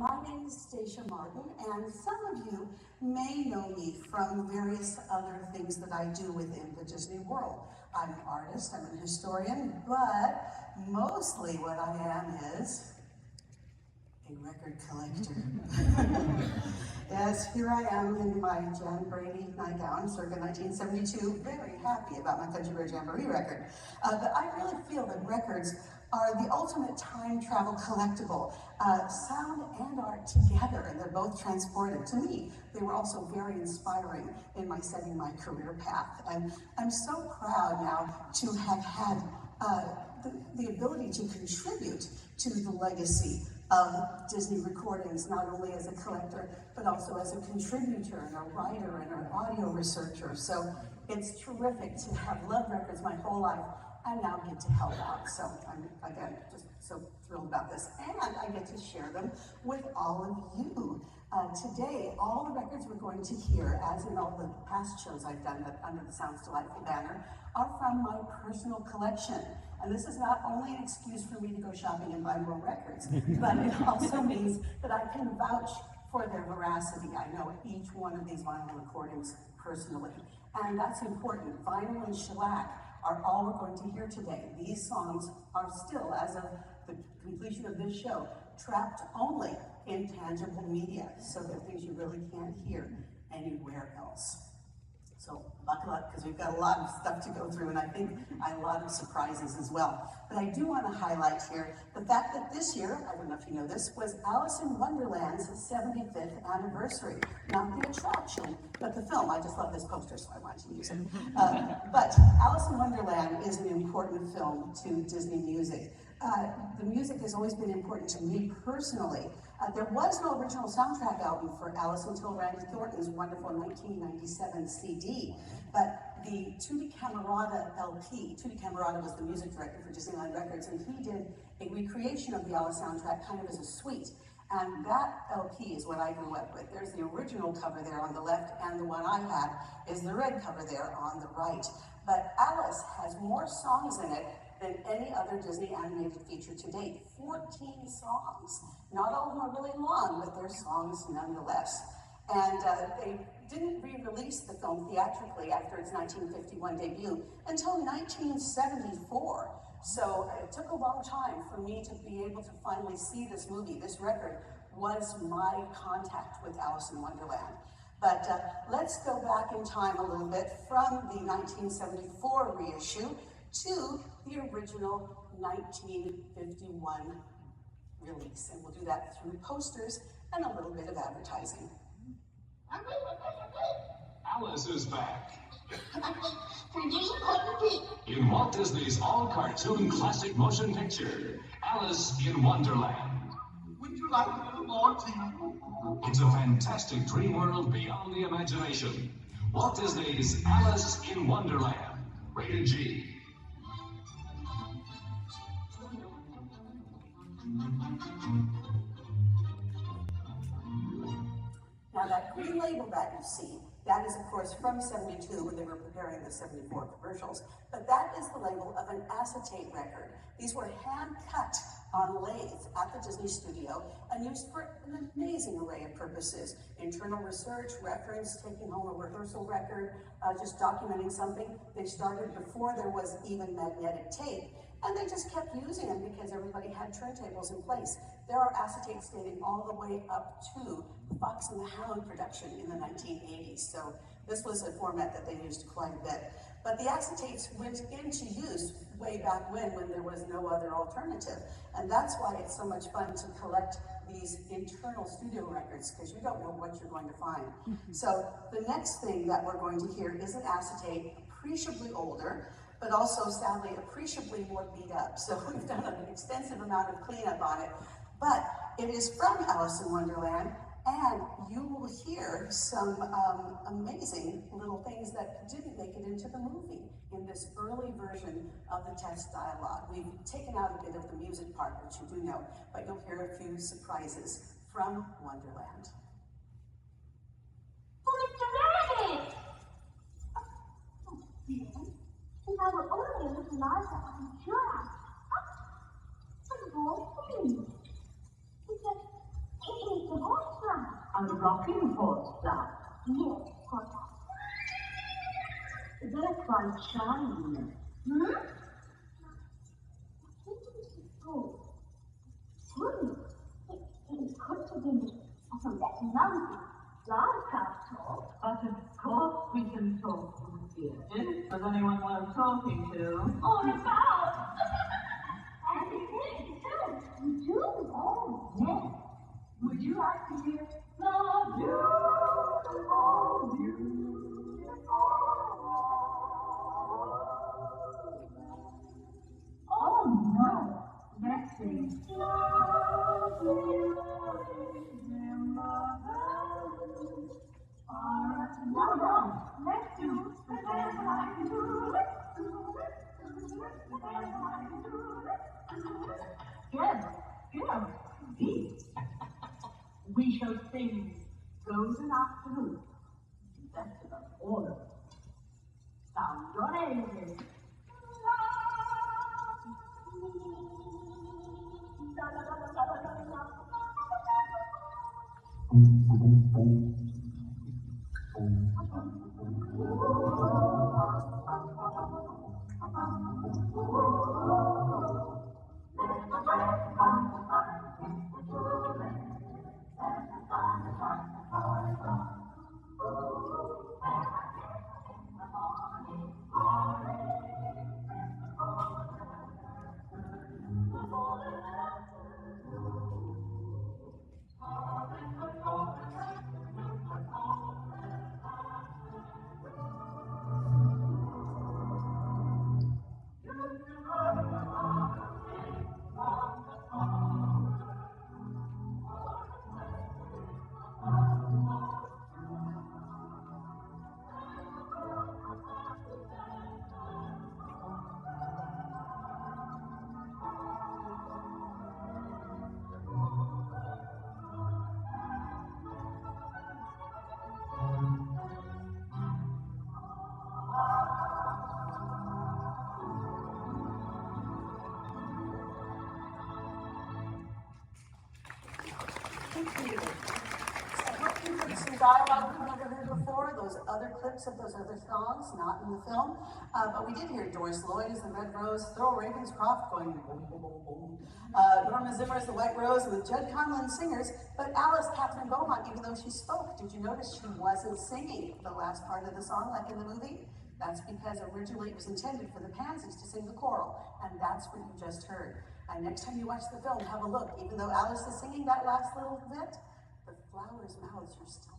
My name is Stacia Martin, and some of you may know me from various other things that I do within the Disney world. I'm an artist, I'm an historian, but mostly what I am is a record collector. Yes, here I am in my Jan Brady nightgown, circa 1972, very happy about my Country Bear Jamboree record. But I really feel that records are the ultimate time travel collectible, sound and art together, and they're both transported. To me, they were also very inspiring in my setting my career path. And I'm so proud now to have had the ability to contribute to the legacy of Disney recordings, not only as a collector, but also as a contributor and a writer and an audio researcher. So it's terrific to have loved records my whole life and now get to help out. So I'm, again, just so thrilled about this. And I get to share them with all of you. Today, all the records we're going to hear, as in all the past shows I've done under the Sounds Delightful banner, are from my personal collection. And this is not only an excuse for me to go shopping and buy more records, but it also means that I can vouch for their veracity. I know each one of these vinyl recordings personally, and that's important. Vinyl and shellac are all we're going to hear today. These songs are still, as of the completion of this show, trapped only in tangible media, so they're things you really can't hear anywhere else. So buckle up, because we've got a lot of stuff to go through, and I think a lot of surprises as well. But I do want to highlight here the fact that this year, I don't know if you know this, was Alice in Wonderland's 75th anniversary. Not the attraction, but the film. I just love this poster, so I wanted to use it. But Alice in Wonderland is an important film to Disney music. The music has always been important to me personally. There was no original soundtrack album for Alice until Randy Thornton's wonderful 1997 CD, but the Tutti Camerata LP, Tutti Camerata was the music director for Disneyland Records, and he did a recreation of the Alice soundtrack kind of as a suite. And that LP is what I grew up with. There's the original cover there on the left, and the one I had is the red cover there on the right. But Alice has more songs in it than any other Disney animated feature to date. 14 songs. Not all of them are really long, but they're songs nonetheless. And they didn't re-release the film theatrically after its 1951 debut until 1974. So it took a long time for me to be able to finally see this movie. This record was my contact with Alice in Wonderland. But let's go back in time a little bit from the 1974 reissue to the original 1951 release. And we'll do that through posters and a little bit of advertising. Alice is back. In Walt Disney's all-cartoon classic motion picture, Alice in Wonderland. Would you like a little more tea? It's a fantastic dream world beyond the imagination. Walt Disney's Alice in Wonderland. Rated G. Now that green label that you see, that is of course from 72 when they were preparing the 74 commercials, but that is the label of an acetate record. These were hand cut on lathe at the Disney studio and used for an amazing array of purposes. Internal research, reference, taking home a rehearsal record, just documenting something. They started before there was even magnetic tape, and they just kept using them because everybody had turntables in place. There are acetates dating all the way up to Fox and the Hound production in the 1980s. So this was a format that they used quite a bit. But the acetates went into use way back when there was no other alternative. And that's why it's so much fun to collect these internal studio records, because you don't know what you're going to find. So the next thing that we're going to hear is an acetate, appreciably older, but also sadly appreciably more beat up. So we've done an extensive amount of cleanup on it. But it is from Alice in Wonderland, and you will hear some amazing little things that didn't make it into the movie in this early version of the text dialogue. We've taken out a bit of the music part, which you do know, but you'll hear a few surprises from Wonderland. rocking horse plant? Yes, what? They're quite shiny. Hmm? I think it is good. Good. It could have been from that mountain. Dark after all. But of course we can talk from here. Does anyone worth talking to? All about. And it is too. You do? Oh, yes. Would you like to hear the beautiful, beautiful? Oh no. Let's sing. Lovely in the valley. No. Let's do the dance like you do. Let's do the dance like you do. Good. Indeed. We shall sing Golden Afternoon. The best of us all of them. Sound your ages. Dialogue we've never heard before, those other clips of those other songs, not in the film. But we did hear Doris Lloyd as the Red Rose, Thurl Ravenscroft going boom, boom, boom, boom. Norma Zimmer as the White Rose, and the Judd Conlon singers. But Alice Catherine Beaumont, even though she spoke, did you notice she wasn't singing the last part of the song like in the movie? That's because originally it was intended for the Pansies to sing the choral, and that's what you just heard. And next time you watch the film, have a look. Even though Alice is singing that last little bit, the flowers' mouths are still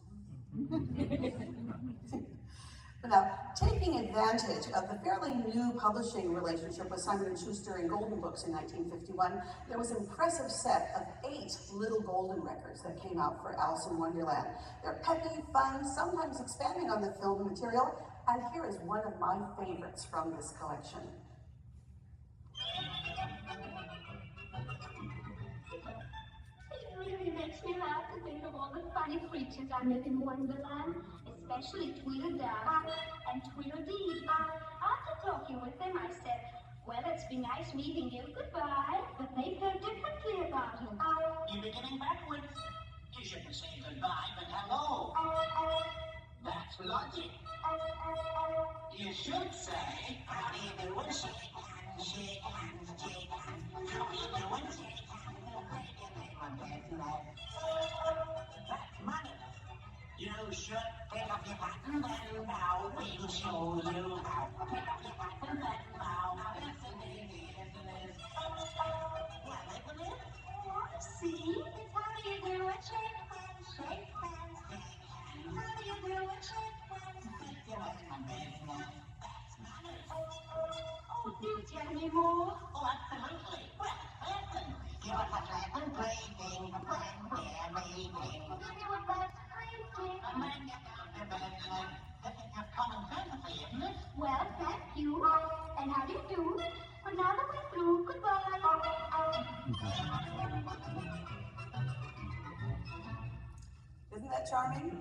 But now, taking advantage of the fairly new publishing relationship with Simon & Schuster and Golden Books in 1951, there was an impressive set of 8 little Golden records that came out for Alice in Wonderland. They're peppy, fun, sometimes expanding on the film material, and here is one of my favorites from this collection. It really makes me laugh to think of all the funny creatures I met in Wonderland, especially Tweedledum and Tweedledee. After talking with them, I said, well, it's been nice meeting you, goodbye. But they felt differently about him. You're beginning backwards. You shouldn't say goodbye, but hello. That's logic. You should say, how do you do it? Shake hands, shake hands, shake hands. How do you do it? Shake hands, take your name on business. That's manners. You should pick up your hat and then bow. We'll show you how. Pick up your hat and then bow. Now listen, lady, isn't it? Well, isn't it? See? It's how do you do it? Shake hands, shake hands, shake hands. How do you do it? Shake hands. Take your name on business. That's manners. Oh, do tell me more. Oh, absolutely. Well, listen. You're such a pleasant plaything, a friend, dear meeting. Maybe what that's crazy. A man get down to business. This is just common courtesy, isn't it? Well, thank you. And how do you do? Well, now that we're through, goodbye. Isn't that charming?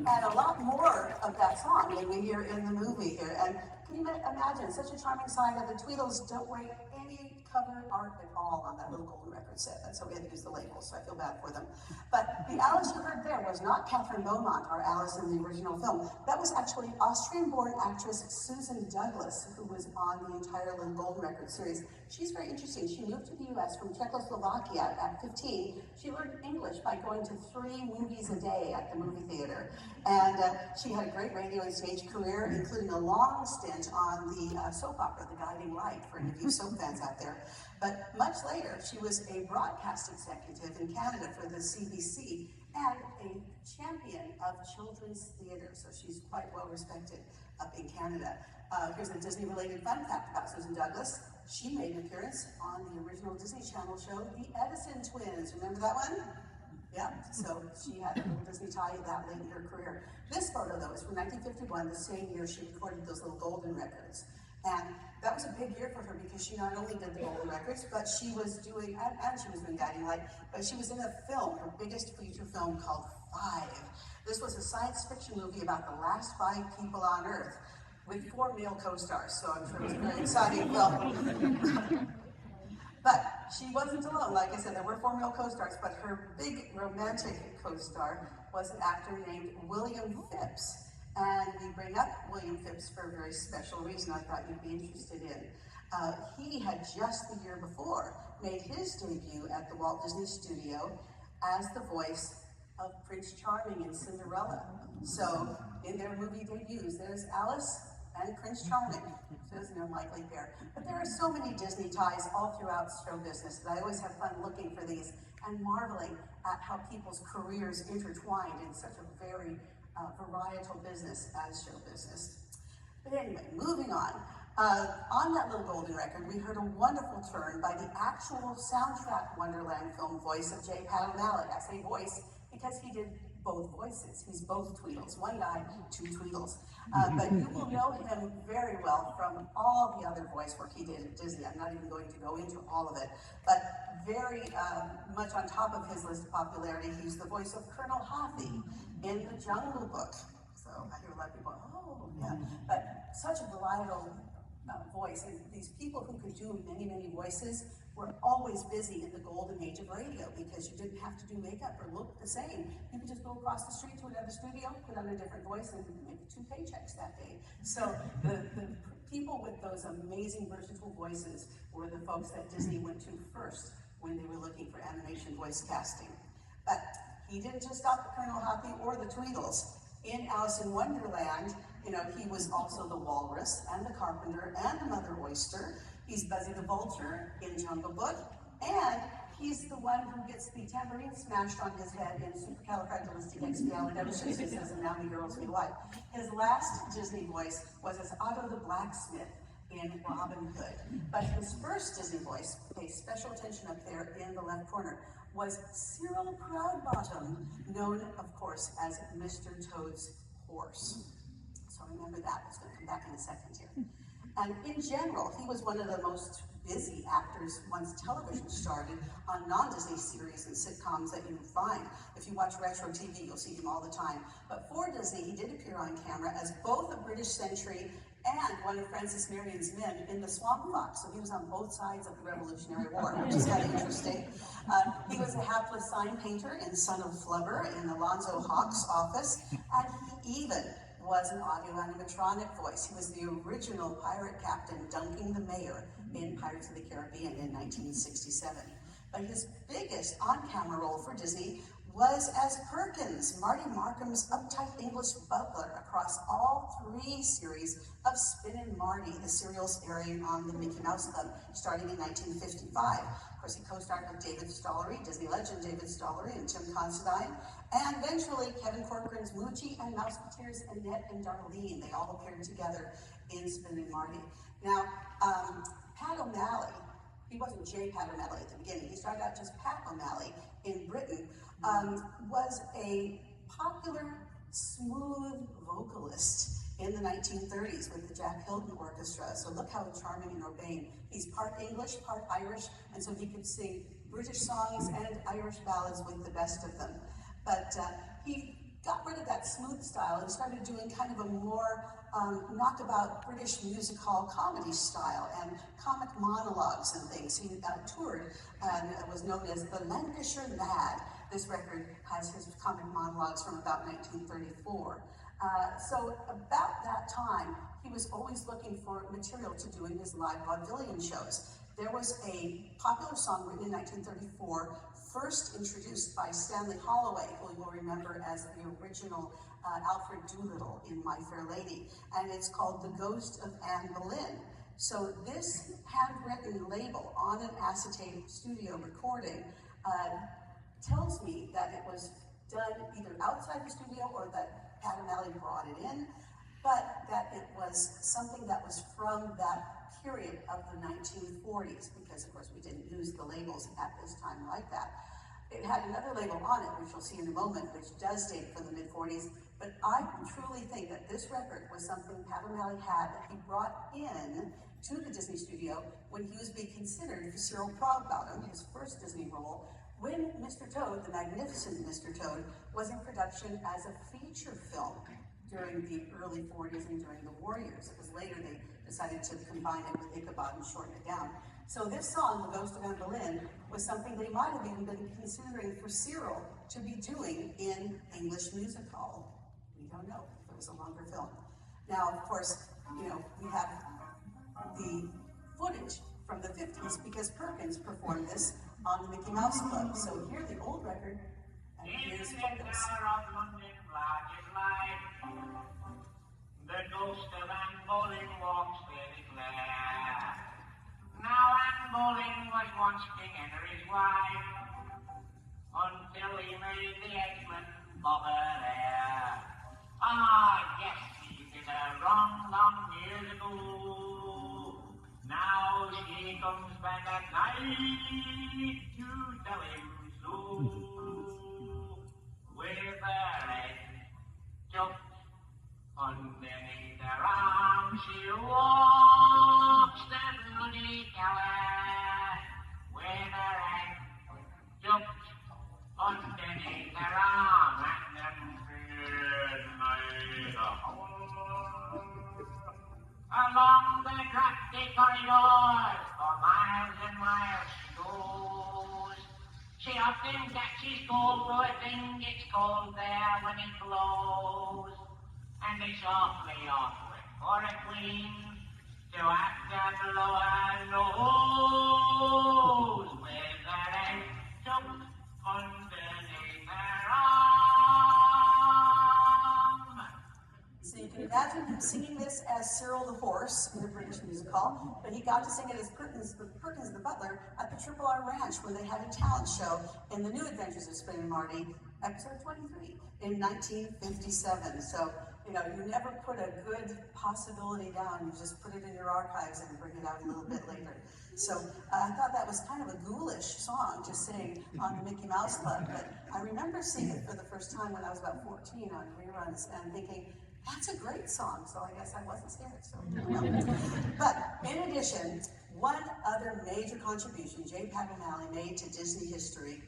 And a lot more of that song than we hear in the movie here. And can you imagine such a charming song that the Tweedles don't write any cover art at all on that little Golden record? record said. That's how we had to use the labels, so I feel bad for them. But the Alice you heard there was not Catherine Beaumont, our Alice in the original film. That was actually Austrian-born actress Susan Douglas, who was on the entire Little Golden Record series. She's very interesting. She moved to the US from Czechoslovakia at 15. She learned English by going to 3 movies a day at the movie theater. And she had a great radio and stage career, including a long stint on the soap opera, The Guiding Light, for any of you soap fans out there. But much later, she was a broadcast executive in Canada for the CBC and a champion of children's theater. So she's quite well respected up in Canada. Here's a Disney-related fun fact about Susan Douglas. She made an appearance on the original Disney Channel show, The Edison Twins. Remember that one? Yeah, so she had a little Disney tie that late in her career. This photo, though, is from 1951, the same year she recorded those Little Golden Records. And that was a big year for her because she not only did the Golden Records, but she was doing, and she was doing Guiding Light, but she was in a film, her biggest feature film called 5. This was a science fiction movie about the last 5 people on Earth with 4 male co-stars, so I'm sure it was a very exciting film. But she wasn't alone. Like I said, there were 4 male co-stars, but her big romantic co-star was an actor named William Phipps. And we bring up William Phipps for a very special reason I thought you'd be interested in. He had just the year before made his debut at the Walt Disney Studio as the voice of Prince Charming in Cinderella. So in their movie debuts, there's Alice and Prince Charming. So it's an unlikely pair. But there are so many Disney ties all throughout show business that I always have fun looking for these and marveling at how people's careers intertwined in such a very varietal business as show business. But anyway, moving on. On that Little Golden Record, we heard a wonderful turn by the actual soundtrack Wonderland film voice of J. Pat O'Malley. I say voice because he did both voices. He's both Tweedles. One guy, 2 Tweedles. But you will know him very well from all the other voice work he did at Disney. I'm not even going to go into all of it. But very much on top of his list of popularity, he's the voice of Colonel Hathi in The Jungle Book. So I hear a lot of people, oh, yeah. But such a varietal voice. And these people who could do many, many voices were always busy in the golden age of radio because you didn't have to do makeup or look the same. You could just go across the street to another studio, put on a different voice, and make 2 paychecks that day. So the people with those amazing versatile voices were the folks that Disney went to first when they were looking for animation voice casting. But he didn't just stop at Colonel Hathi or the Tweedles. In Alice in Wonderland, you know, he was also the walrus and the carpenter and the mother oyster. He's Buzzy the Vulture in Jungle Book, and he's the one who gets the tambourine smashed on his head in Supercalifragilisticexpialidocious and Now Me Girls Me Wife. His last Disney voice was as Otto the Blacksmith in Robin Hood. But his first Disney voice, pay special attention up there in the left corner, was Cyril Proudbottom, known, of course, as Mr. Toad's horse. So remember that. It's going to come back in a second here. And in general, he was one of the most busy actors once television started on non-Disney series and sitcoms that you would find. If you watch retro TV, you'll see him all the time. But for Disney, he did appear on camera as both a British sentry and one of Francis Marion's men in the Swamp Fox. So he was on both sides of the Revolutionary War, which is kind of interesting. He was a hapless sign painter in Son of Flubber in Alonzo Hawk's office, and he even was an audio animatronic voice. He was the original pirate captain dunking the mayor in Pirates of the Caribbean in 1967. But his biggest on-camera role for Disney was as Perkins, Marty Markham's uptight English butler across all 3 series of Spin and Marty, the serials airing on the Mickey Mouse Club, starting in 1955. Of course, he co-starred with David Stollery, Disney legend David Stollery, and Tim Considine, and eventually Kevin Corcoran's Moochie and Mouseketeers Annette and Darlene. They all appeared together in Spin and Marty. Now, Pat O'Malley, he wasn't J. Pat O'Malley at the beginning. He started out just Pat O'Malley in Britain, was a popular, smooth vocalist in the 1930s with the Jack Hilton Orchestra. So look how charming and urbane. He's part English, part Irish, and so he could sing British songs and Irish ballads with the best of them. But he got rid of that smooth style and started doing kind of a more knockabout British music hall comedy style and comic monologues and things. He toured and was known as the Lancashire Lad. This record has his comic monologues from about 1934. So about that time, he was always looking for material to do in his live vaudevillian shows. There was a popular song written in 1934, first introduced by Stanley Holloway, who you'll remember as the original Alfred Doolittle in My Fair Lady, and it's called The Ghost of Anne Boleyn. So this handwritten label on an acetate studio recording tells me that it was done either outside the studio or that Pat O'Malley brought it in, but that it was something that was from that period of the 1940s, because of course we didn't use the labels at this time like that. It had another label on it, which you'll see in a moment, which does date from the mid-40s, but I truly think that this record was something Pat O'Malley had that he brought in to the Disney studio when he was being considered for Cyril Proudbottom, his first Disney role, when Mr. Toad, the magnificent Mr. Toad, was in production as a feature film during the early 40s and during the war years. It was later they decided to combine it with Ichabod and shorten it down. So this song, The Ghost of Anne Boleyn, was something they might have even been considering for Cyril to be doing in English music hall. We don't know if it was a longer film. Now, of course, you know, we have the footage from the 50s because Perkins performed this on the Mickey Mouse Club. So here's the old record, and here's photos. The ghost of Anne Boleyn walks very glare. Now Anne Boleyn was once King Henry's wife, until he made the Eggsman bob her hair. Ah, yes, he did her wrong long years ago. Now she comes back at night to tell him so. With her head tucked underneath her arm, she walks the bloody tower. With her head tucked underneath her arm, and then midnight along the drafty corridors for miles and miles she goes. She often catches cold, poor thing gets cold there when it blows. And it's awfully awkward for a queen to have to blow her nose with her head tucked underneath her arm. So you can imagine him singing this as Cyril the Horse in the British Music Hall, but he got to sing it as Perkins the Butler at the Triple R Ranch when they had a talent show in The New Adventures of Spin and Marty, episode 23, in 1957. So, you know, you never put a good possibility down, you just put it in your archives and bring it out a little bit later. So I thought that was kind of a ghoulish song to sing on the Mickey Mouse Club, but I remember seeing it for the first time when I was about 14 on reruns and thinking, that's a great song, so I guess I wasn't scared. So, you know. But in addition, one other major contribution J. Pat O'Malley made to Disney history,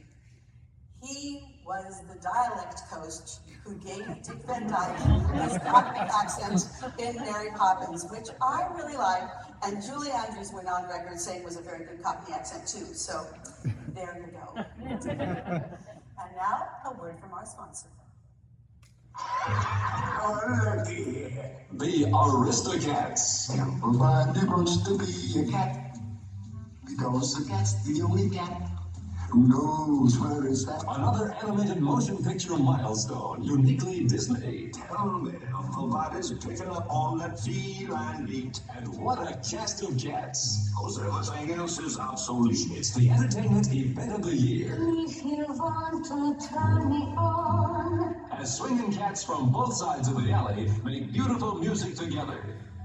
he was the dialect coach who gave Dick Van Dyke his Cockney accent in Mary Poppins, which I really like, and Julie Andrews went on record saying was a very good Cockney accent too, so there you go. And now, a word from our sponsor. The Aristocats. Everybody wants to be a cat, because a cat's the only cat who knows where it's at. Another animated motion picture milestone, uniquely Disney. Tell me, everybody's picking up on that feline beat. And what a cast of cats. Cause everything else is obsolete. It's the entertainment event of the year. If you want to turn me on, As swinging cats from both sides of the alley make beautiful music together.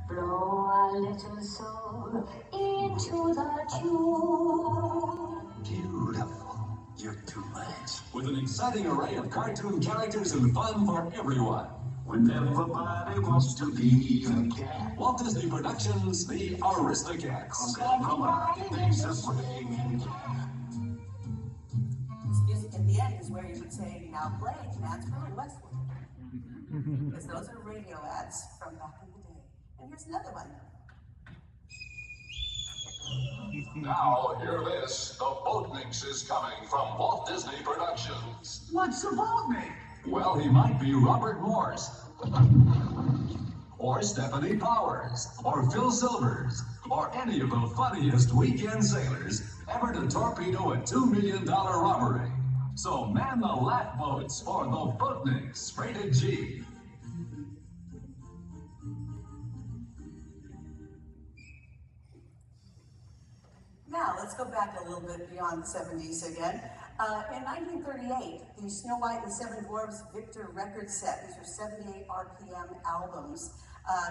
blow a little soul into the tune. Beautiful. You're too much. With an exciting array of cartoon characters and fun for everyone. When everybody wants to be a cat. Walt Disney Productions, The Aristocats. Cause everybody thinks a swinging cat. This music at the end is where you would say, now play Mansfield and Westwood. Because those are radio ads from back in the day. And here's another one. Now, hear this. The Boatniks is coming from Walt Disney Productions. What's a Boatnik? Well, he might be Robert Morse, or Stephanie Powers, or Phil Silvers, or any of the funniest weekend sailors ever to torpedo a $2 million robbery. So man the laugh boats for the Boatniks, rated G. Now, let's go back a little bit beyond the 70s again. In 1938, the Snow White and the Seven Dwarfs Victor record set, these are 78 RPM albums.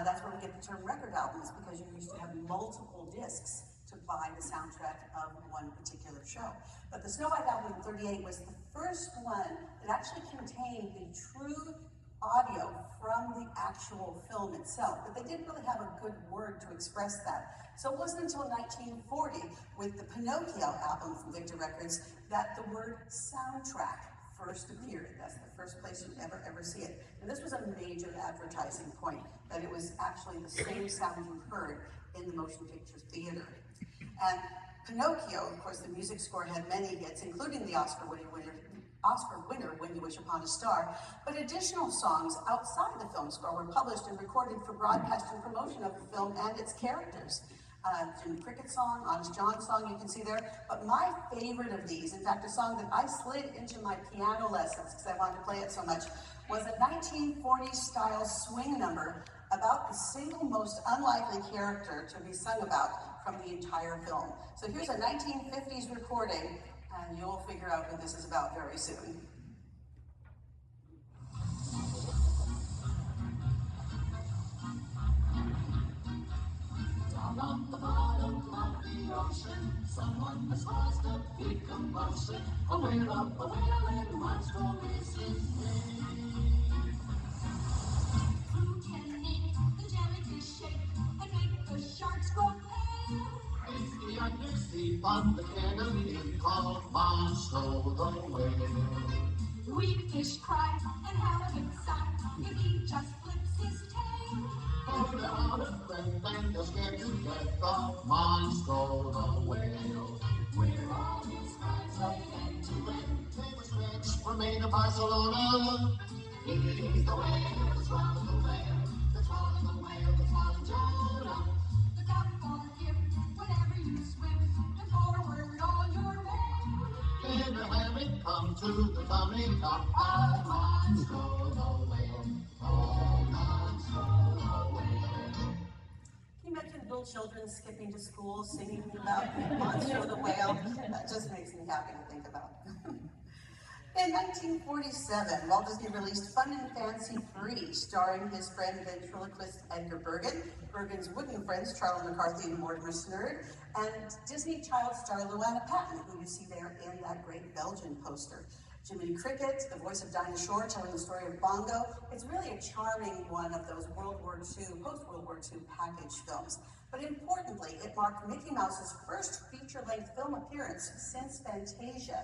That's where we get the term record albums, because you used to have multiple discs to buy the soundtrack of one particular show. But the Snow White album in 38 was the first one that actually contained the true audio from the actual film itself, but they didn't really have a good word to express that. So it wasn't until 1940, with the Pinocchio album from Victor Records, that the word soundtrack first appeared. That's the first place you'd ever see it. And this was a major advertising point, that it was actually the same sound you heard in the motion picture theater. And Pinocchio, of course, the music score had many hits, including the Oscar winner, When You Wish Upon a Star, but additional songs outside the film score were published and recorded for broadcast and promotion of the film and its characters. Jimmy Cricket's song, Honest John's song, you can see there. But my favorite of these, in fact, a song that I slid into my piano lessons because I wanted to play it so much, was a 1940s style swing number about the single most unlikely character to be sung about from the entire film. So here's a 1950s recording, and you'll figure out who this is about very soon. Down on the bottom of the ocean, someone has caused a big commotion. A whale and monster misses me. Who can make the jellyfish shake and make the sharks grow pale? It's the undersea fun, the cannon called Monstro the Whale. We fish cry and halibut sigh if he just flips his tail. Hold out a friend and they're scared to death of Monstro the Whale. We're all his friends, right end to end. They were stretched from Maine to Barcelona. He's the whale, the swallow the whale, the swallow the whale, the swallow Jonah. Look out for him whenever you swim and forward on your way. In a hammock, come to the coming top of Monstro the Whale. Oh, Monstro the Whale. Can you imagine little children skipping to school singing about Monster the Whale? That just makes me happy to think about. In 1947, Walt Disney released Fun and Fancy 3, starring his friend ventriloquist Edgar Bergen, Bergen's wooden friends Charlie McCarthy and Mortimer Snerd, and Disney child star Luana Patton, who you see there in that great Belgian poster. Jiminy Cricket, the voice of Dinah Shore, telling the story of Bongo. It's really a charming one of those World War II, post-World War II package films. But importantly, it marked Mickey Mouse's first feature-length film appearance since Fantasia.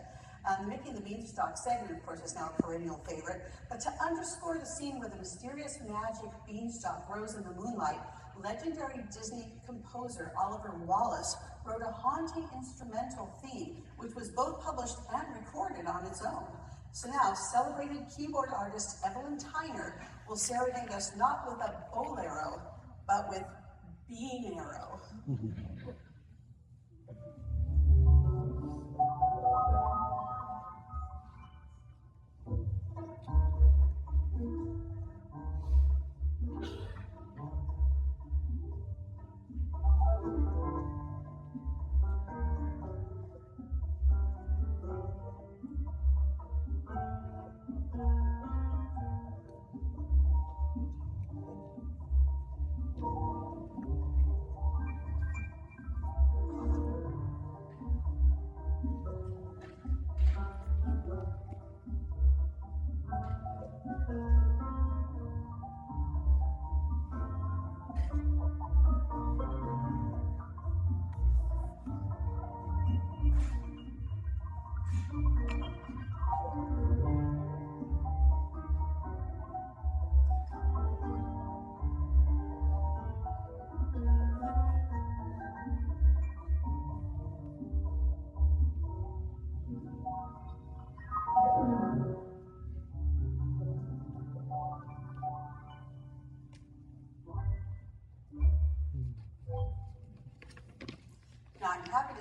Mickey and the Beanstalk segment, of course, is now a perennial favorite. But to underscore the scene where the mysterious magic beanstalk grows in the moonlight, legendary Disney composer Oliver Wallace wrote a haunting instrumental theme, which was both published and recorded on its own. So now, celebrated keyboard artist Evelyn Tyner will serenade us not with a bolero, but with Bean Arrow.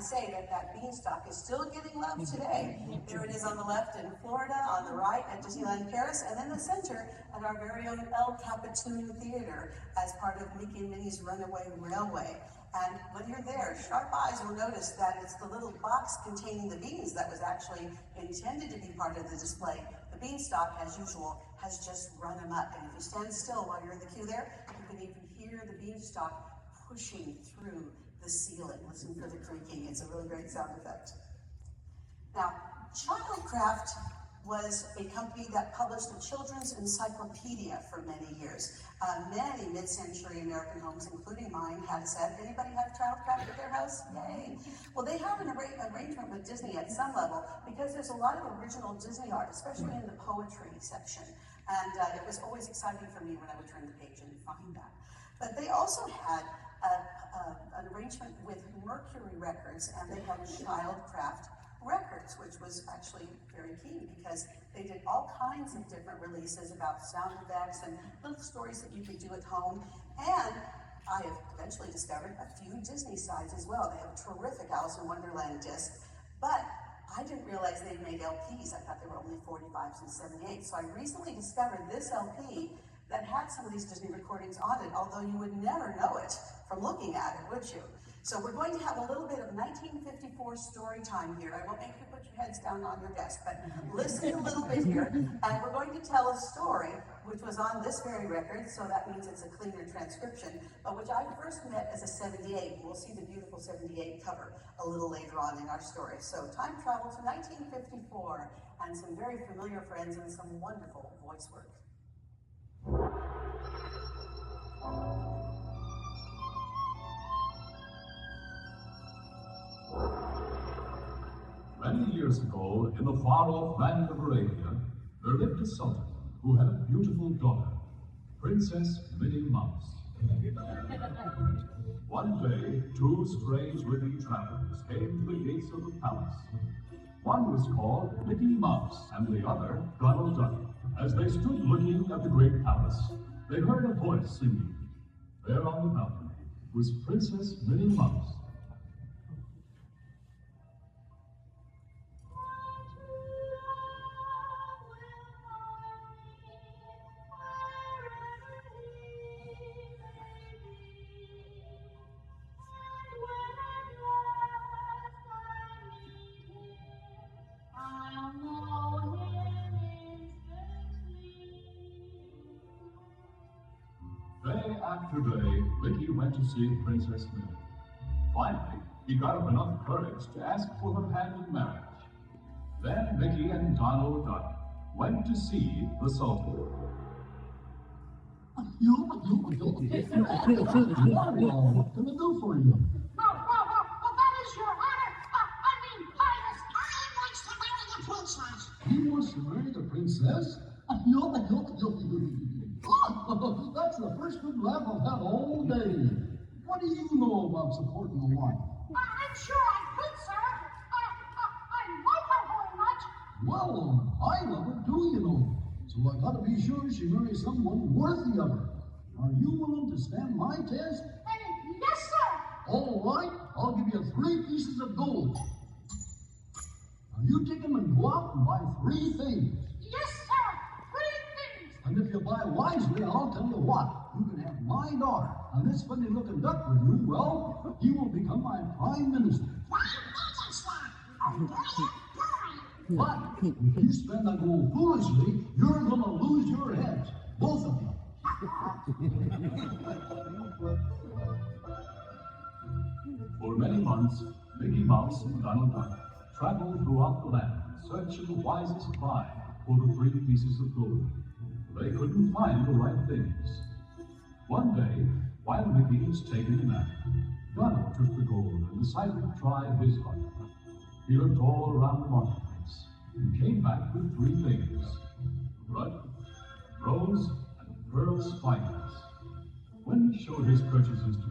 say that that beanstalk is still getting love today. There it is on the left in Florida, on the right at Disneyland Paris, and in the center at our very own El Capitan Theater as part of Mickey and Minnie's Runaway Railway. And when you're there, sharp eyes will notice that it's the little box containing the beans that was actually intended to be part of the display. The beanstalk, as usual, has just run amok. And if you stand still while you're in the queue there, you can even hear the beanstalk pushing through the ceiling. Listen for the creaking. It's a really great sound effect. Now, Childcraft was a company that published a children's encyclopedia for many years. Many mid-century American homes, including mine, had a set. Anybody have Childcraft at their house? Yay! Well, they have an arrangement with Disney at some level because there's a lot of original Disney art, especially in the poetry section. And it was always exciting for me when I would turn the page and find that. But they also had an arrangement with Mercury Records, and they had Childcraft Records, which was actually very key because they did all kinds of different releases about sound effects and little stories that you could do at home. And I have eventually discovered a few Disney sides as well. They have a terrific Alice in Wonderland disc, but I didn't realize they'd made LPs. I thought they were only 45s and 78. So I recently discovered this LP that had some of these Disney recordings on it, although you would never know it from looking at it, would you? So we're going to have a little bit of 1954 story time here. I won't make you put your heads down on your desk, but listen a little bit here. And we're going to tell a story which was on this very record, so that means it's a cleaner transcription, but which I first met as a 78. We'll see the beautiful 78 cover a little later on in our story. So time travel to 1954 and some very familiar friends and some wonderful voice work. Many years ago, in the far-off land of Arabia, there lived a sultan who had a beautiful daughter, Princess Minnie Mouse. One day, two strange-looking travelers came to the gates of the palace. One was called Mickey Mouse, and the other Donald Duck. As they stood looking at the great palace, they heard a voice singing. There on the balcony was Princess Minnie Mouse. Day after day, Mickey went to see Princess Minnie. Finally, he got up enough courage to ask for her hand in marriage. Then Mickey and Donald Duck went to see the Sultan. What can I do for you? Well, that is your honor. I mean, highness. I wants to marry the princess. He wants to marry the princess? That's the first good laugh I've had all day. What do you know about supporting a wife? I'm sure I could, sir. I love her very much. Well, I love her too, you know. So I gotta be sure she marries someone worthy of her. Are you willing to stand my test? Yes, sir. All right, I'll give you 3 pieces of gold. Now you take them and go out and buy 3 things. Yes, sir. 3 things. And if you buy wisely, I'll tell you what, you can have my daughter. And this funny-looking duck with you, well, he will become my prime minister. But if you spend that gold foolishly, you're gonna lose your heads, both of you. For many months, Mickey Mouse and Donald Duck traveled throughout the land, searching the wisest buy for the 3 pieces of gold. They couldn't find the right things. One day, while Mickey was taking a nap, Donald took the gold and decided to try his luck. He looked all around the marketplace and came back with 3 things: blood, rose, and pearl spikes. When he showed his purchases to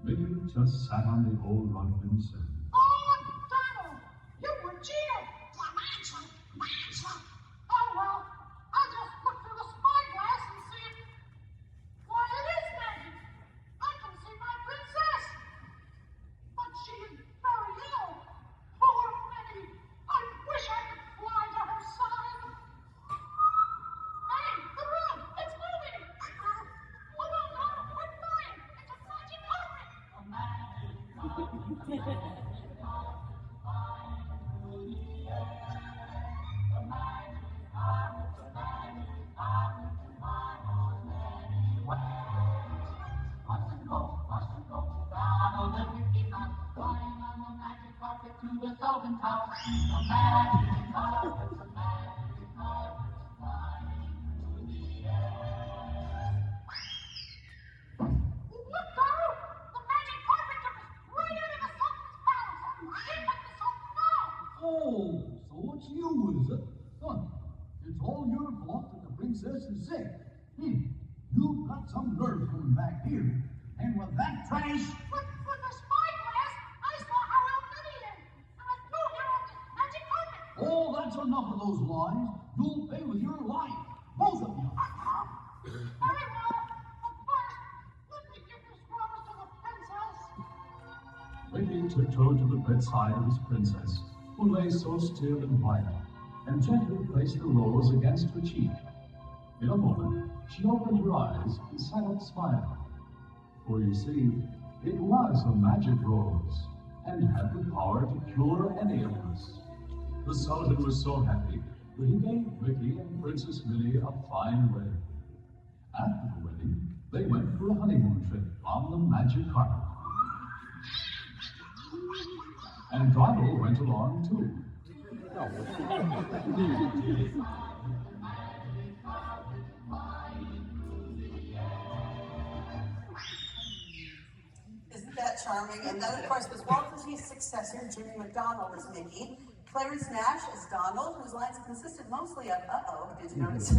Mickey just sat on the old rug and said, Oh, Donald, you were cheated. Oh, well, I'll just look through the spyglass and see it. Why, it is magic. I can see my princess. But she is very and talk. The magic carpet, the magic carpet flying through the air. Look, Donald! The magic carpet took us right out of the Sultan's palace. Here comes the Sultan now. Oh, so it's you, is it? Huh. It's all your fault that the princess is sick. You've got some nerve coming back here. And with that trash... With the spyglass, I saw how ill-fitting it is. And I flew here on this magic carpet. Oh, that's enough of those lies. You'll pay with your life. Both of you. Very well. But first, let me give this rose to the princess. Mickey tiptoed to the bedside of his princess, who lay so still and white, and gently placed the rose against her cheek. In a moment, she opened her eyes and sat up smiling. For you see, it was a magic rose, and had the power to cure any illness. The Sultan was so happy that he gave Mickey and Princess Minnie a fine wedding. After the wedding, they went for a honeymoon trip on the magic carpet. And Donald went along too. Isn't that charming? And that, of course, was Walt Disney's successor, Jimmy McDonald, as Mickey. Clarence Nash as Donald, whose lines consisted mostly of "uh-oh," did you notice?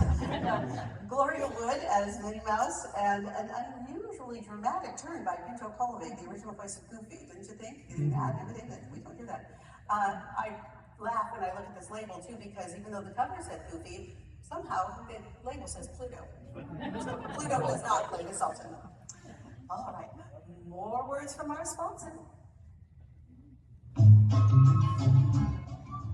Gloria Wood as Minnie Mouse, and an unusually dramatic turn by Pinto Colvig, the original voice of Goofy, didn't you think? You didn't add everything that we don't hear that. I laugh when I look at this label too, because even though the cover said Goofy, somehow the label says Pluto. So Pluto does not play the Sultan. All right, more words from our sponsor.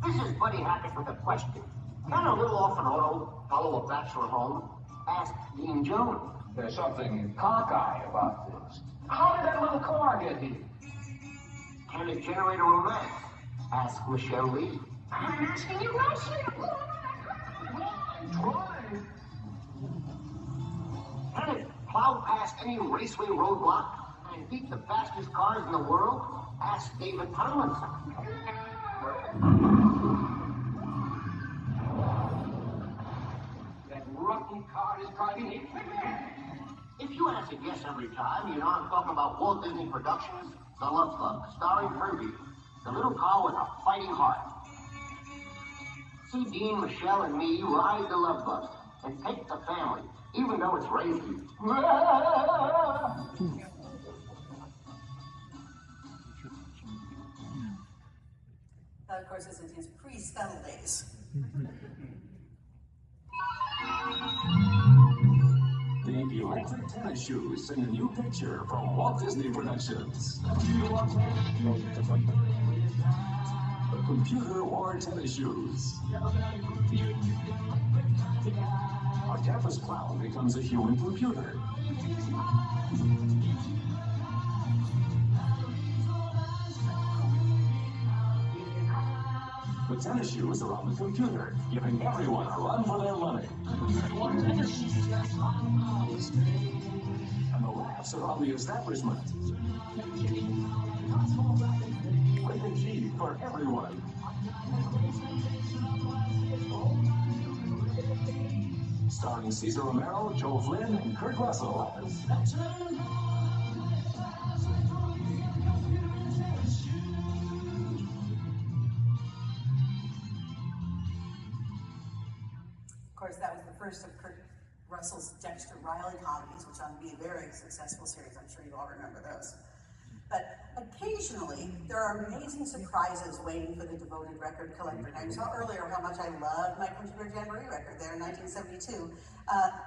This is Buddy Hackett with a question. Got a little off an auto, follow a bachelor home, ask Dean Jones. There's something cockeyed about this. How did that little car get here? Can it generate a romance? Ask Michelle Lee. I'm asking you right here. Try. Can it plow past any raceway roadblock and beat the fastest cars in the world? Ask David Tomlinson. That rotten car is driving me. If you answer yes every time, you know I'm talking about Walt Disney Productions' The Love Bug, starring Herbie, the little car with a fighting heart. See Dean, Michelle, and me ride the Love Bug and take the family, even though it's racy. That, of course, is in his pre-Scuttle days. The electric tennis shoes in a new picture from Walt Disney Productions. The computer wore tennis shoes. A campus clown becomes a human computer. The tennis shoes are on the computer, giving everyone a run for their money. And the laughs are on the establishment. Rated G for everyone. Starring Cesar Romero, Joe Flynn, and Kurt Russell as... Of course, that was the first of Kurt Russell's Dexter Riley comedies, which would be a very successful series. I'm sure you all remember those. But occasionally, there are amazing surprises waiting for the devoted record collector. And I saw earlier how much I loved my Computer Jamboree record there in 1972.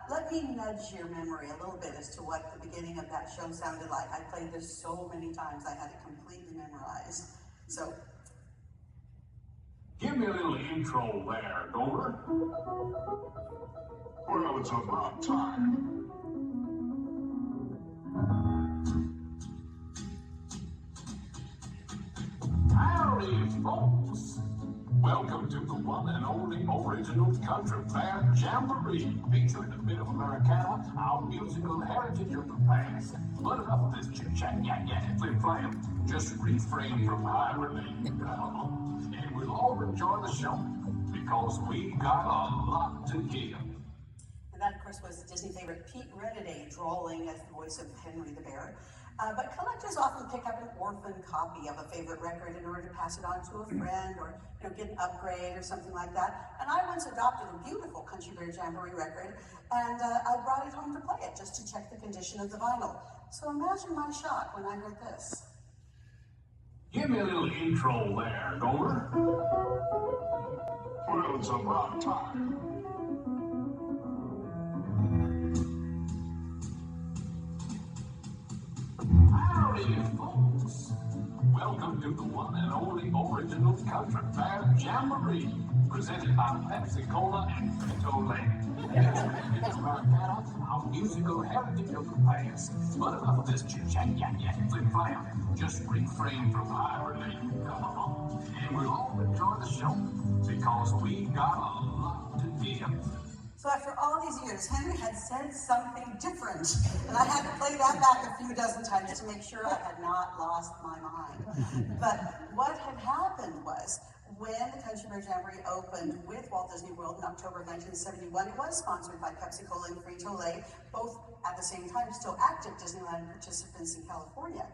Let me nudge your memory a little bit as to what the beginning of that show sounded like. I played this so many times, I had it completely memorized. So, give me a little intro there, Dover. Well, it's about time. Howdy, folks. Welcome to the one and only original country band jamboree, featuring a bit of Americana, our musical heritage of the past. But enough of this chit-chat, flip-flam. Just refrain from irony. we'll all enjoy the show because we got a lot to give. And that, of course, was Disney favorite Pete Rediday drawling as the voice of Henry the Bear. But collectors often pick up an orphan copy of a favorite record in order to pass it on to a friend or get an upgrade or something like that. And I once adopted a beautiful Country Bear Jamboree record, and I brought it home to play it just to check the condition of the vinyl. So imagine my shock when I heard this. Give me a little intro there, Gomer. Well, it's about time. Howdy, folks. Welcome to the one and only original Country Bear Jamboree, presented by Pepsi-Cola and Frito-Lay. It's Americana, our musical heritage of the past. But enough of this chit-chat, flip-flap. Just refrain from hibernation, come on. And we'll all enjoy the show, because we got a lot to give. So after all these years, Henry had said something different, and I had to play that back a few dozen times to make sure I had not lost my mind. But what had happened was, when the Country Bear Jamboree opened with Walt Disney World in October of 1971, it was sponsored by Pepsi-Cola and Frito-Lay, both at the same time still active Disneyland participants in California.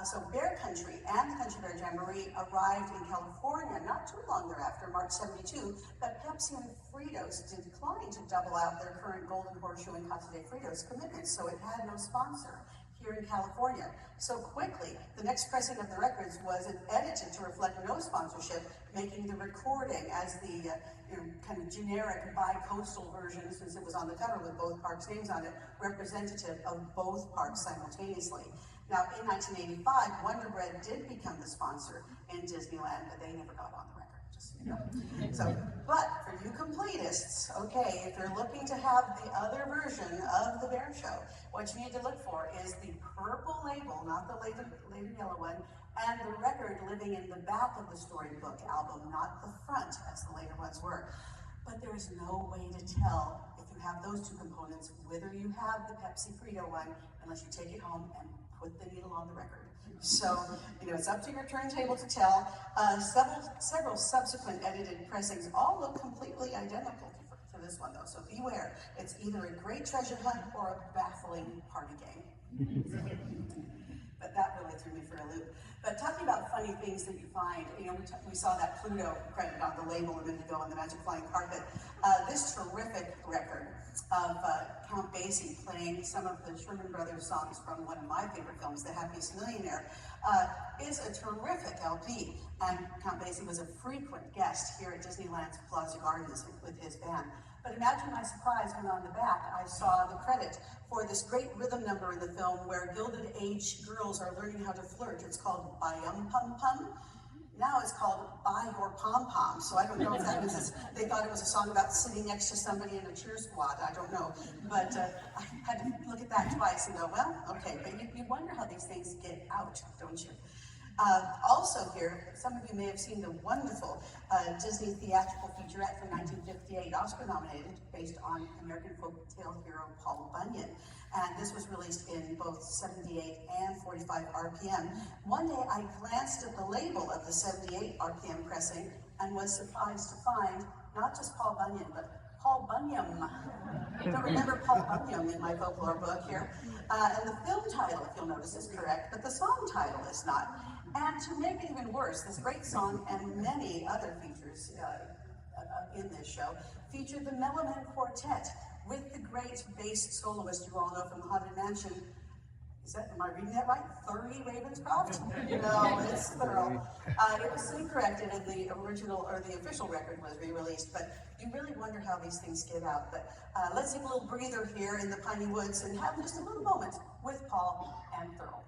So Bear Country and the Country Bear Jamboree arrived in California not too long thereafter, March 72, but Pepsi and Fritos declined to double out their current Golden Horseshoe and Casa de Fritos commitments, so it had no sponsor here in California. So quickly, the next pressing of the records was edited to reflect no sponsorship, making the recording as the kind of generic bi-coastal version, since it was on the cover with both parks' names on it, representative of both parks simultaneously. Now, in 1985, Wonder Bread did become the sponsor in Disneyland, but they never got on the record, just so you know. So, but for you completists, okay, if you're looking to have the other version of the Bear Show, what you need to look for is the purple label, not the later yellow one, and the record living in the back of the storybook album, not the front, as the later ones were. But there is no way to tell if you have those two components, whether you have the Pepsi Frito one, unless you take it home and put the needle on the record. So, it's up to your turntable to tell. Several subsequent edited pressings all look completely identical to this one, though. So beware, it's either a great treasure hunt or a baffling party game. But that really threw me for a loop. But talking about funny things that you find, we saw that Pluto credit on the label a minute ago on the Magic Flying Carpet. This terrific record of Count Basie playing some of the Sherman Brothers songs from one of my favorite films, The Happiest Millionaire, is a terrific LP. And Count Basie was a frequent guest here at Disneyland's Plaza Gardens with his band. But imagine my surprise when on the back I saw the credit for this great rhythm number in the film where Gilded Age girls are learning how to flirt. It's called Bayum Pum Pum. Now it's called Buy Your Pom Pom. So I don't know if that means they thought it was a song about sitting next to somebody in a cheer squad. I don't know. But I had to look at that twice and go, well, okay. But you wonder how these things get out, don't you? Also here, some of you may have seen the wonderful Disney theatrical featurette from 1958, Oscar nominated, based on American folktale hero Paul Bunyan. And this was released in both 78 and 45 RPM. One day I glanced at the label of the 78 RPM pressing and was surprised to find not just Paul Bunyan, but Paul Bunyan. I don't remember Paul Bunyan in my folklore book here. And the film title, if you'll notice, is correct, but the song title is not. And to make it even worse, this great song and many other features in this show feature the Meloman Quartet with the great bass soloist you all know from Haunted Mansion. Am I reading that right? 30 Ravenscroft? No, it's Thurl. It was soon corrected and the original, or the official record was re-released, but you really wonder how these things get out. But let's take a little breather here in the piney woods and have just a little moment with Paul and Thurl.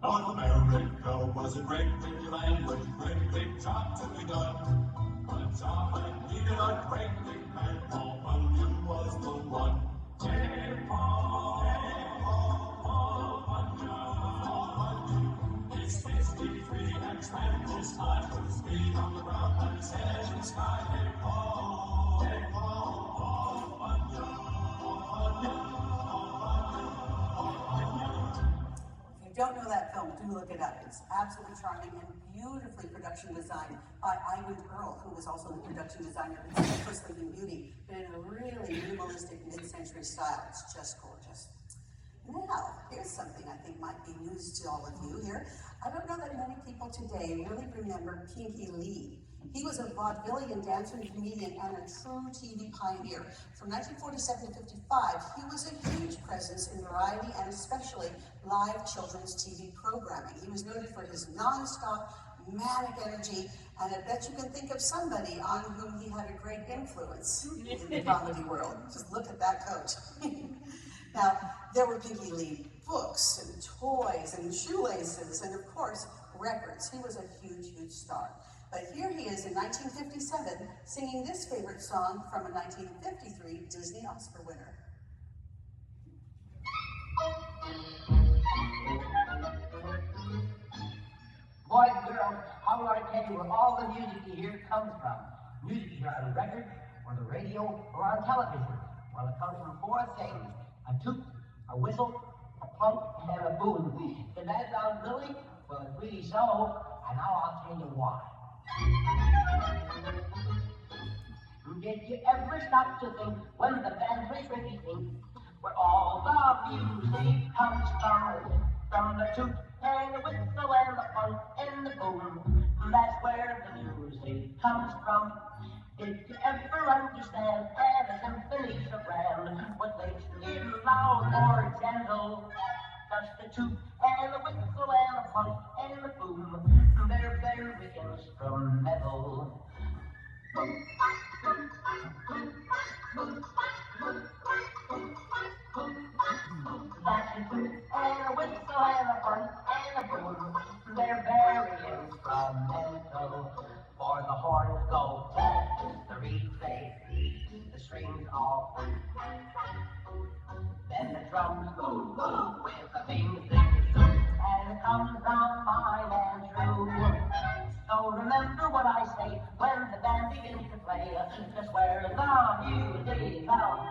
North America was a great big land with great big job to be done. A job that needed a great big man. Paul Bunyan was the one. Hey, Paul, Bunyan. He's 53 and spent his time with his feet on the ground and his head in the sky. Hey, Paul, Bunyan. don't know that film, do look it up. It's absolutely charming and beautifully production designed by Ivan Earl, who was also the production designer of First Sleeping Beauty, but in a really minimalistic mid-century style. It's just gorgeous. Now, here's something I think might be news to all of you here. I don't know that many people today really remember Pinky Lee. He was a vaudevillian dancer and comedian and a true TV pioneer. From 1947 to 55, he was a huge presence in variety and especially live children's TV programming. He was noted for his non-stop, manic energy, and I bet you can think of somebody on whom he had a great influence in the comedy world. Just look at that coat. Now, there were Pinky Lee books and toys and shoelaces and, of course, records. He was a huge, huge star. But here he is in 1957 singing this favorite song from a 1953 Disney Oscar winner. Boys and girls, how do I tell you where all the music you hear comes from? Music you hear on a record, or the radio, or on television. Well, it comes from four things: a toot, a whistle, a plunk, and a boom. Does that sound silly? Well, it's really so, and now I'll tell you why. Did you ever stop to think when the band plays Ricky Thing, where all the music comes from the toot and the whistle and the plunk and the boom? That's where the music comes from. Did you ever understand how the symphony soprano, what makes it loud or gentle? Just the toot and the whistle and the plunk and the boom. They're very instrumental. That's the toot and the whistle and the plunk and the boom. They're very instrumental. For the horns go, the reeds they beat, the strings all. Then the drums go with the things they do, and it comes down fine and true. So remember what I say when the band begins to play, just where the music comes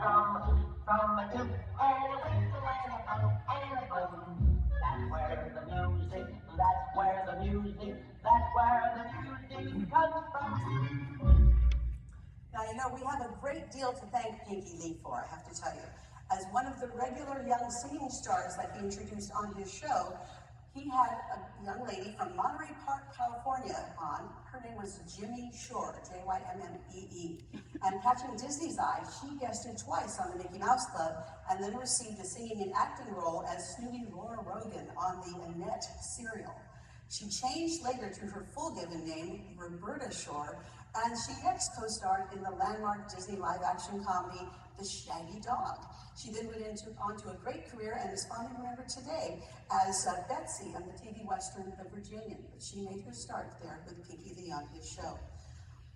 from a toot and a whistle and a plunk and a boom. That's where the music, that's where the music, that's where the music comes from. Now, you know, we have a great deal to thank Pinky Lee for, I have to tell you. As one of the regular young singing stars that he introduced on his show, he had a young lady from Monterey Park, California on. Her name was Jimmy Shore, J-Y-M-M-E-E. And catching Disney's eye, she guested twice on the Mickey Mouse Club and then received a singing and acting role as Snooty Laura Rogan on the Annette serial. She changed later to her full given name, Roberta Shore, and she next co-starred in the landmark Disney live-action comedy, The Shaggy Dog. She then went onto a great career and is fondly remembered today as Betsy on the TV Western The Virginian, but she made her start there with Pinky Lee on his show.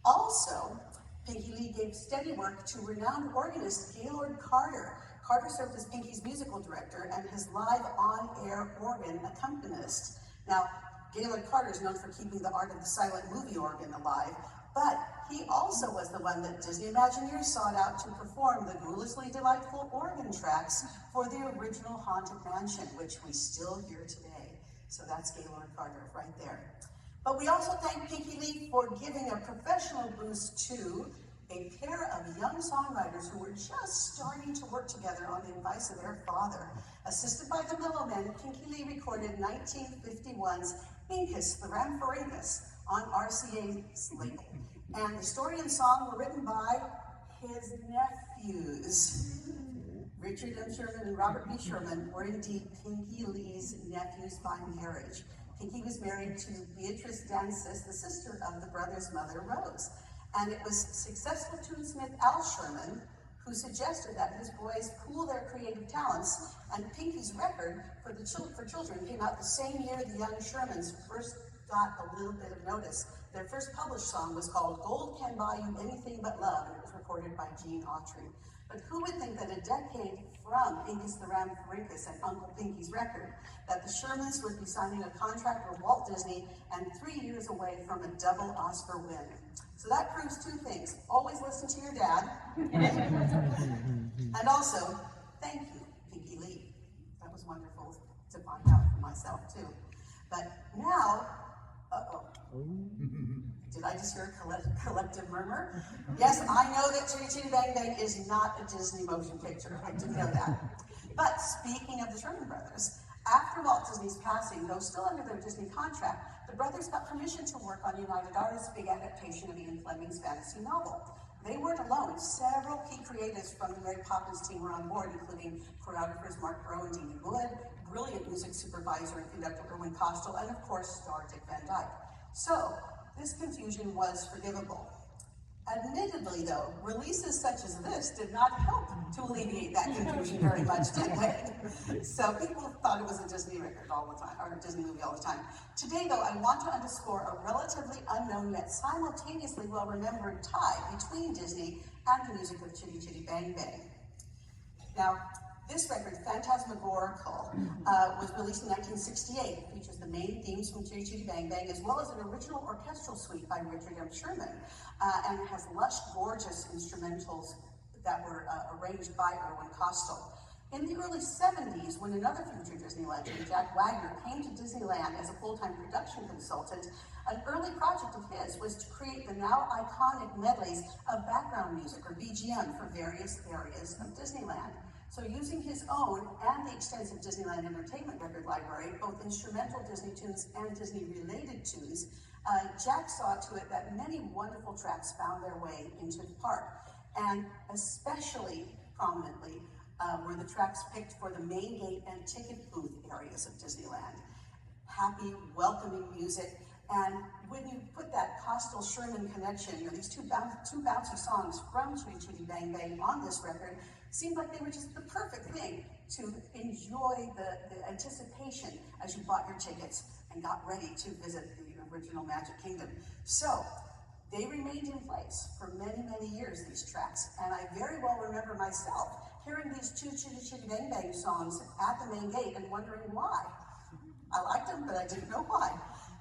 Also, Pinky Lee gave steady work to renowned organist Gaylord Carter. Carter served as Pinky's musical director and his live on-air organ accompanist. Now, Gaylord Carter is known for keeping the art of the silent movie organ alive, but he also was the one that Disney Imagineers sought out to perform the ghoulously delightful organ tracks for the original Haunted Mansion, which we still hear today. So that's Gaylord Carter right there. But we also thank Pinky Lee for giving a professional boost to a pair of young songwriters who were just starting to work together on the advice of their father. Assisted by the Mellow Men, Pinky Lee recorded 1951's Incus, the Ramphorhynchus, on RCA's label. And the story and song were written by his nephews. Richard M. Sherman and Robert B. Sherman were indeed Pinky Lee's nephews by marriage. Pinky was married to Beatrice Dansis, the sister of the brothers' mother, Rose. And it was successful tunesmith Al Sherman who suggested that his boys pool their creative talents, and Pinky's record for children came out the same year the young Shermans first got a little bit of notice. Their first published song was called Gold Can Buy You Anything But Love, and it was recorded by Gene Autry. But who would think that a decade from Incus the Ramphorhynchus and Uncle Pinky's record, that the Shermans would be signing a contract with Walt Disney and 3 years away from a double Oscar win. So that proves two things. Always listen to your dad. And also, thank you, Pinky Lee. That was wonderful to find out from myself too. But now, did I just hear a collective murmur? Yes, I know that Chitty Chitty Bang Bang is not a Disney motion picture. I did know that. But speaking of the Sherman Brothers, after Walt Disney's passing, though still under their Disney contract, the brothers got permission to work on United Artists' big adaptation of Ian Fleming's fantasy novel. They weren't alone. Several key creatives from the Mary Poppins team were on board, including choreographers Mark Rowe and Deanie Wood, brilliant music supervisor and conductor Erwin Kostel, and of course, star Dick Van Dyke. So, this confusion was forgivable. Admittedly, though, releases such as this did not help to alleviate that confusion very much, did they? So people thought it was a Disney record all the time, or a Disney movie all the time. Today, though, I want to underscore a relatively unknown yet simultaneously well-remembered tie between Disney and the music of Chitty Chitty Bang Bang. Now, this record, Phantasmagorical, was released in 1968. It features the main themes from Chitty Chitty Bang Bang, as well as an original orchestral suite by Richard M. Sherman, and it has lush, gorgeous instrumentals that were arranged by Erwin Kostel. In the early 70s, when another future Disney legend, Jack Wagner, came to Disneyland as a full-time production consultant, an early project of his was to create the now iconic medleys of background music, or BGM, for various areas of Disneyland. So using his own and the extensive Disneyland Entertainment record library, both instrumental Disney tunes and Disney-related tunes, Jack saw to it that many wonderful tracks found their way into the park. And especially prominently were the tracks picked for the main gate and ticket booth areas of Disneyland. Happy, welcoming music. And when you put that Kostel-Sherman connection, you know, these two bouncy songs from Chitty Chitty Bang Bang on this record, seemed like they were just the perfect thing to enjoy the anticipation as you bought your tickets and got ready to visit the original Magic Kingdom. So, they remained in place for many, many years, these tracks, and I very well remember myself hearing these two Chitty Chitty Bang Bang songs at the main gate and wondering why. I liked them, but I didn't know why.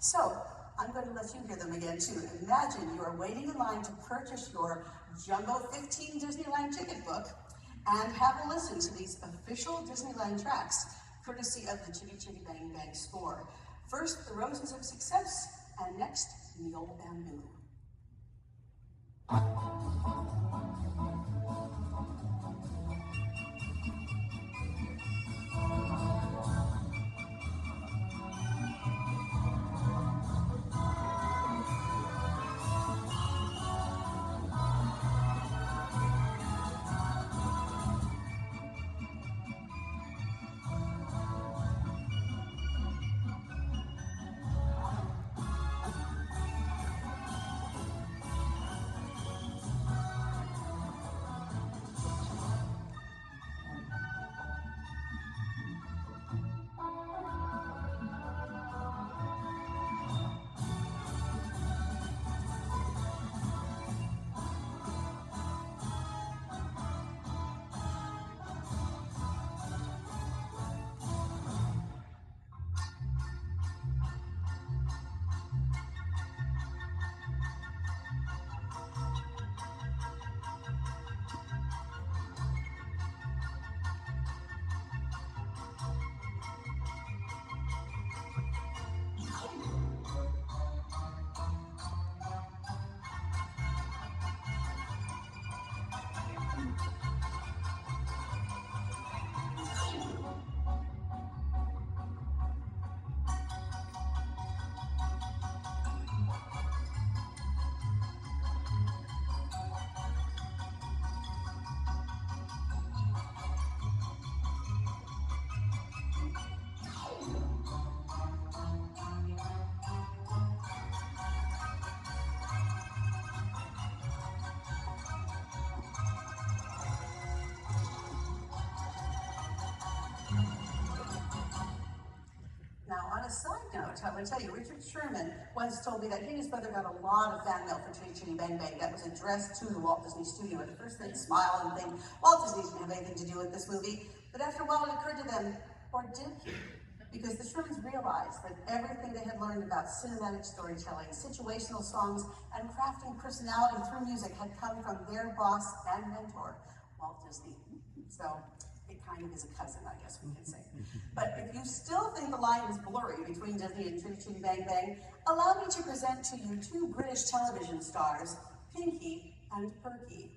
So, I'm going to let you hear them again too. Imagine you are waiting in line to purchase your Jumbo 15 Disneyland ticket book and have a listen to these official Disneyland tracks, courtesy of the Chitty Chitty Bang Bang score. First, The Roses of Success, and next, Neil Bamboo. On a side note, I would tell you, Richard Sherman once told me that he and his brother got a lot of fan mail for Chitty Chitty Bang Bang that was addressed to the Walt Disney Studio. At first they'd smile and think, Walt Disney doesn't have anything to do with this movie. But after a while it occurred to them, or did he? Because the Shermans realized that everything they had learned about cinematic storytelling, situational songs, and crafting personality through music had come from their boss and mentor, Walt Disney. So it kind of is a cousin, I guess we can say. But if you still think the line is blurry between Disney and Chitty Chitty Bang Bang, allow me to present to you two British television stars, Pinky and Perky.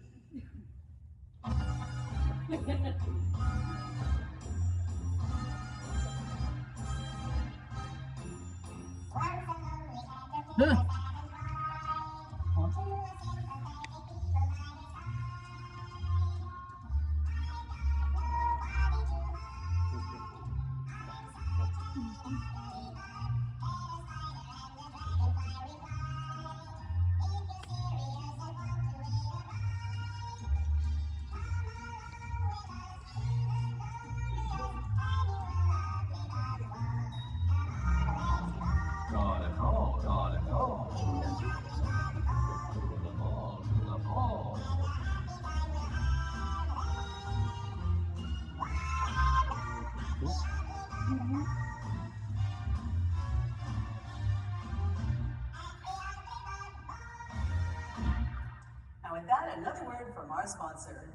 Now with that, another word from our sponsor.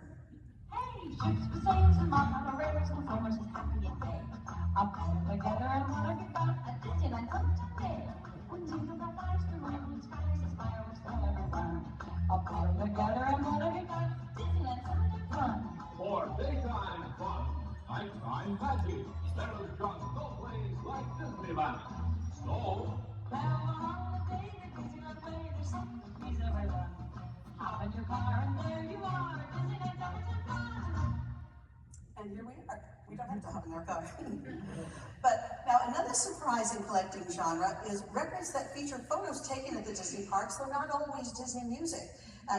Hey, ships for sails and monorails and farmers is happy and gay. I'll call them together and wanna get back at Disneyland come today. When Jesus got eyes to run, and skies as fireworks for everyone. I'll call them together and wanna get back at Disneyland come to fun. For daytime fun, nighttime magic, there's just no place like Disneyland. So, Well, on holiday at Disneyland Play, there's something to please everyone. Hop in your car and there you are, Disneyland come to fun. And here we are. We don't have to hop in our car. But now another surprising collecting genre is records that feature photos taken at the Disney parks, though not always Disney music.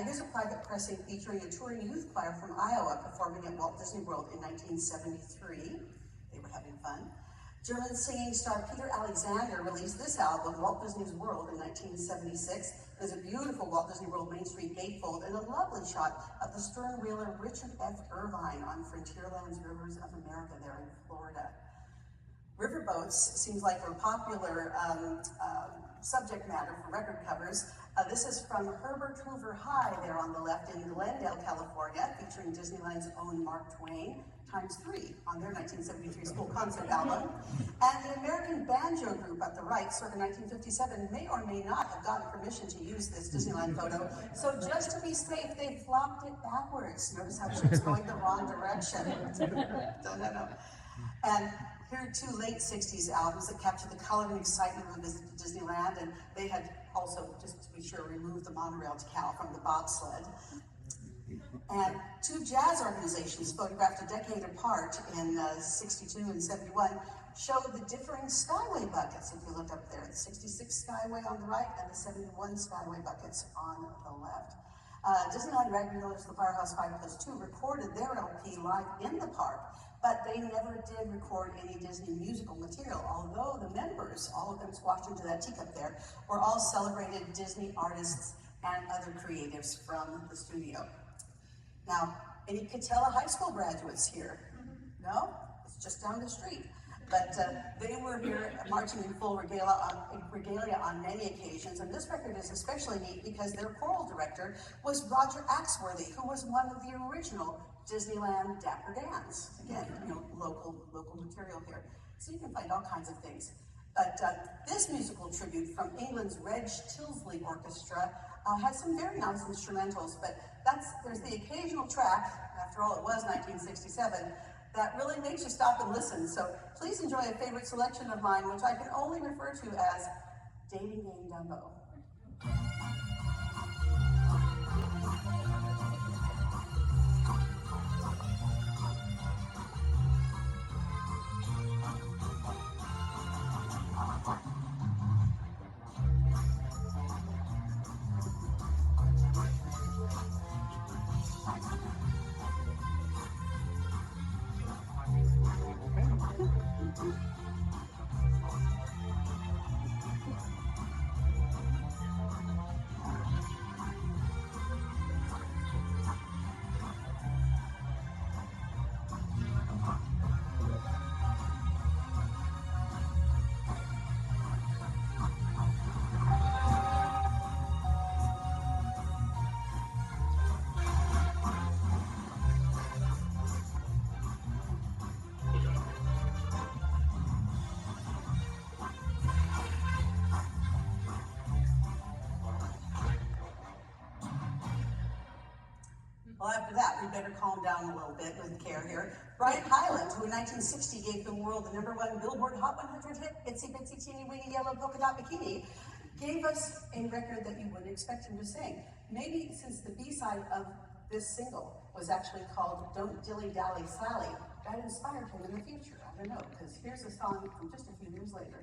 Here's a private pressing featuring a touring youth choir from Iowa performing at Walt Disney World in 1973. They were having fun. German singing star Peter Alexander released this album, Walt Disney's World, in 1976. There's a beautiful Walt Disney World Main Street gatefold and a lovely shot of the stern wheeler Richard F. Irvine on Frontierland's Rivers of America there in Florida. Riverboats seems like a popular subject matter for record covers. This is from Herbert Hoover High there on the left in Glendale, California, featuring Disneyland's own Mark Twain, ×3 on their 1973 school concert album. And the American Banjo Group at the right, circa 1957, may or may not have gotten permission to use this Disneyland photo. So just to be safe, they flopped it backwards. Notice how it's going the wrong direction. No. And here are two late 60s albums that capture the color and excitement of a visit to Disneyland, and they had also, just to be sure, removed the monorail decal from the bobsled. And two jazz organizations photographed a decade apart in 62 and 71 showed the differing Skyway buckets, if you look up there, the 66 Skyway on the right and the 71 Skyway buckets on the left. Disneyland regulars, the Firehouse 5+2, recorded their LP live in the park, but they never did record any Disney musical material, although the members, all of them squashed into that teacup there, were all celebrated Disney artists and other creatives from the studio. Now, any Catella High School graduates here? No? It's just down the street. But they were here marching in full regalia on many occasions, and this record is especially neat because their choral director was Roger Axworthy, who was one of the original Disneyland Dapper Dans. Again, local material here. So you can find all kinds of things. But this musical tribute from England's Reg Tilsley Orchestra has some very nice instrumentals, but there's the occasional track, after all it was 1967, that really makes you stop and listen. So please enjoy a favorite selection of mine, which I can only refer to as Dating Game Dumbo. Well, after that, we better calm down a little bit with care here. Brian Hyland, who in 1960 gave the world the #1 Billboard Hot 100 hit, Itsy Bitsy Teeny Weeny Yellow Polka Dot Bikini, gave us a record that you wouldn't expect him to sing. Maybe since the B-side of this single was actually called Don't Dilly Dally Sally, that inspired him in the future. I don't know, because here's a song from just a few years later.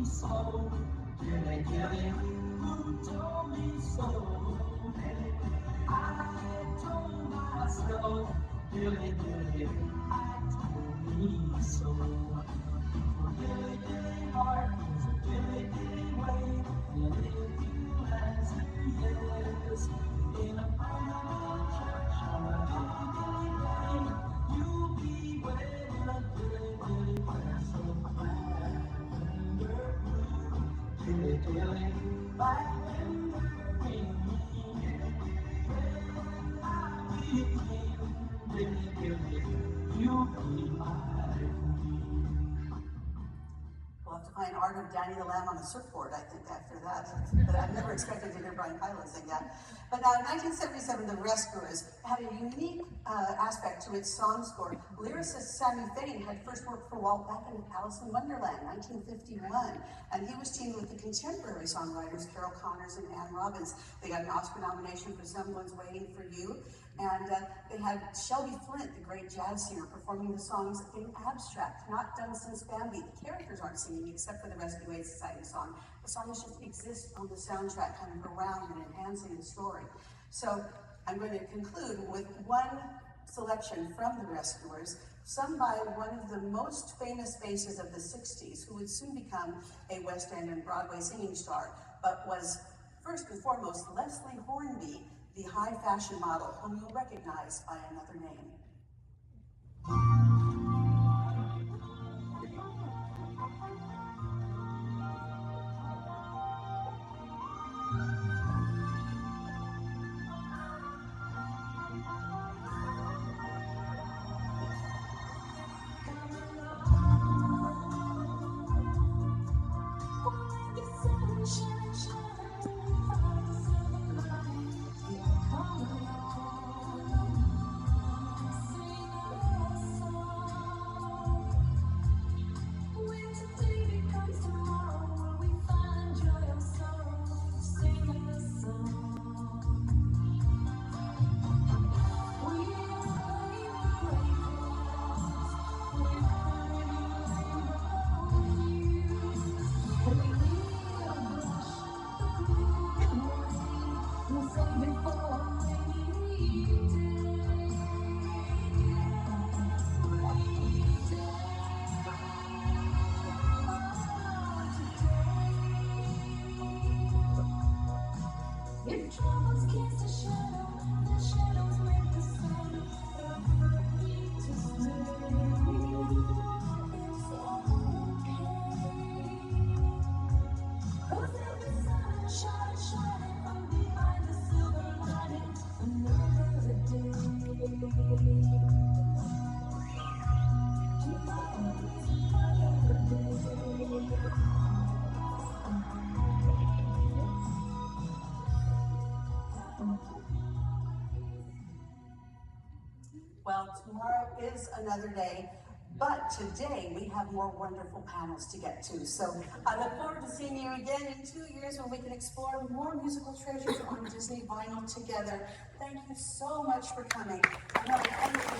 So, dilly dilly, who told me so? I told myself, dilly dilly, I told me so. Dilly dilly heart is a dilly dilly way, and if you answer yes, in a brown church on a dilly dilly day, you'll be wearing a dilly dilly dress of black. Dilly dilly, lavender green. When I begin, dilly dilly, you'll be my queen. We'll have to find Art of Danny the Lamb on a surfboard, I think, after that. But I've never expected to hear Brian Hyland sing that. But now, in 1977, The Rescuers had a unique aspect to its song score. Lyricist Sammy Fain had first worked for Walt back in Alice in Wonderland, 1951. And he was teamed with the contemporary songwriters Carol Connors and Ann Robbins. They got an Oscar nomination for Someone's Waiting for You. And they had Shelby Flint, the great jazz singer, performing the songs in abstract, not done since Bambi. The characters aren't singing except for the Rescue Aid Society song. The songs just exist on the soundtrack, kind of around and enhancing the story. So I'm going to conclude with one selection from The Rescuers, sung by one of the most famous faces of the 60s, who would soon become a West End and Broadway singing star, but was first and foremost Leslie Hornby, the high fashion model whom you'll recognize by another name. If troubles cast a shadow, the shadows make the sun afraid to stay. It's okay. 'Cause every sun shining from behind the silver lining, another day. Tomorrow is another day. Well, tomorrow is another day, but today we have more wonderful panels to get to. So I look forward to seeing you again in 2 years when we can explore more musical treasures on Disney vinyl together. Thank you so much for coming. And have a wonderful